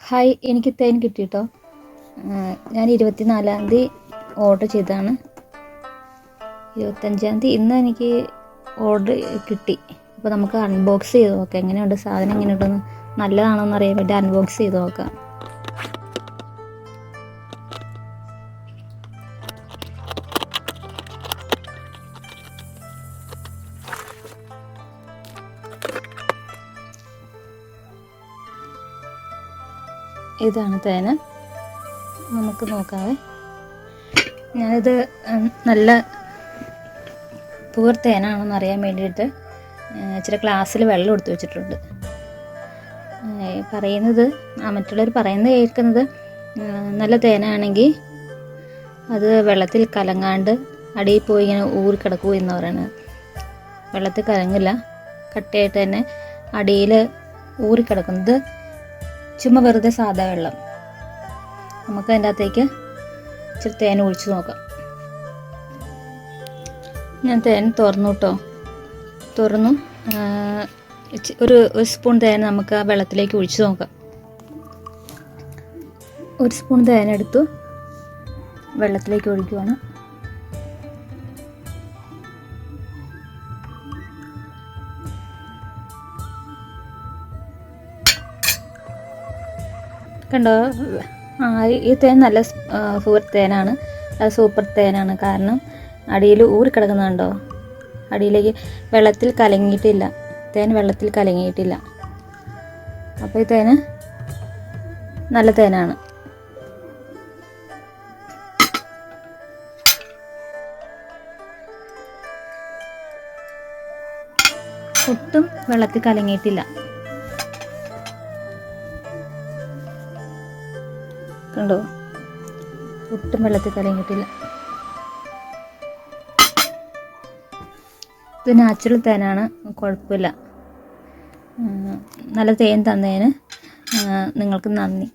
Hi, എനിക്ക് തേൻ കിട്ടി കേട്ടോ. ഞാൻ 24-ാം തീയതി ഓർഡർ ചെയ്തതാണ്. 25-ാം തീയതി ഇന്ന് എനിക്ക് ഓർഡർ കിട്ടി. അപ്പോൾ നമുക്ക് അൺബോക്സ് ചെയ്ത് നോക്കാം എങ്ങനെയുണ്ട് സാധനം, എങ്ങനെയുണ്ടെന്ന്. നല്ലതാണോ എന്ന് അറിയാൻ വേണ്ടി അൺബോക്സ് ചെയ്ത് നോക്കാം. ഇതാണ് തേന്, നമുക്ക് നോക്കാവേ. ഞാനിത് നല്ല പ്യുവർ തേനാണെന്ന് അറിയാൻ വേണ്ടിയിട്ട് ഇച്ചിരി ഗ്ലാസ്സിൽ വെള്ളം എടുത്ത് വെച്ചിട്ടുണ്ട്. പറയുന്നത് മറ്റുള്ളവർ പറയുന്നത് കേൾക്കുന്നത് നല്ല തേനാണെങ്കിൽ അത് വെള്ളത്തിൽ കലങ്ങാണ്ട് അടിയിൽ പോയി ഇങ്ങനെ ഊറിക്കിടക്കൂ എന്ന് പറയുന്നത്. വെള്ളത്തിൽ കലങ്ങില്ല, കട്ടയായിട്ട് തന്നെ അടിയിൽ ഊറിക്കിടക്കുന്നത്. ചുമ്മാ വെറുതെ സാധാ വെള്ളം. നമുക്ക് അതിൻ്റെ അകത്തേക്ക് ഇച്ചിരി തേൻ ഒഴിച്ച് നോക്കാം. ഞാൻ തേൻ തുറന്നു കേട്ടോ, തുറന്നു. ഒരു സ്പൂൺ തേൻ നമുക്ക് ആ വെള്ളത്തിലേക്ക് ഒഴിച്ച് നോക്കാം. ഒരു സ്പൂൺ തേൻ എടുത്തു വെള്ളത്തിലേക്ക് ഒഴിക്കുവാണ്. കണ്ടോ, ഈ തേൻ നല്ല പ്യുവർ തേനാണ്, അത് സൂപ്പർ തേനാണ്. കാരണം അടിയിൽ ഊറിക്കിടക്കുന്നുണ്ടോ, അടിയിലേക്ക് വെള്ളത്തിൽ കലങ്ങിയിട്ടില്ല. തേൻ വെള്ളത്തിൽ കലങ്ങിയിട്ടില്ല. അപ്പോൾ ഈ തേന് നല്ല തേനാണ്. ഒട്ടും വെള്ളത്തിൽ കലങ്ങിയിട്ടില്ല. കണ്ടോ, ഒട്ടും വെള്ളത്തിൽ കലങ്ങിയിട്ടില്ല. ഇത് നാച്ചുറൽ തേനാണ്, കുഴപ്പമില്ല. നല്ല തേൻ തന്നതിന് നിങ്ങൾക്ക് നന്ദി.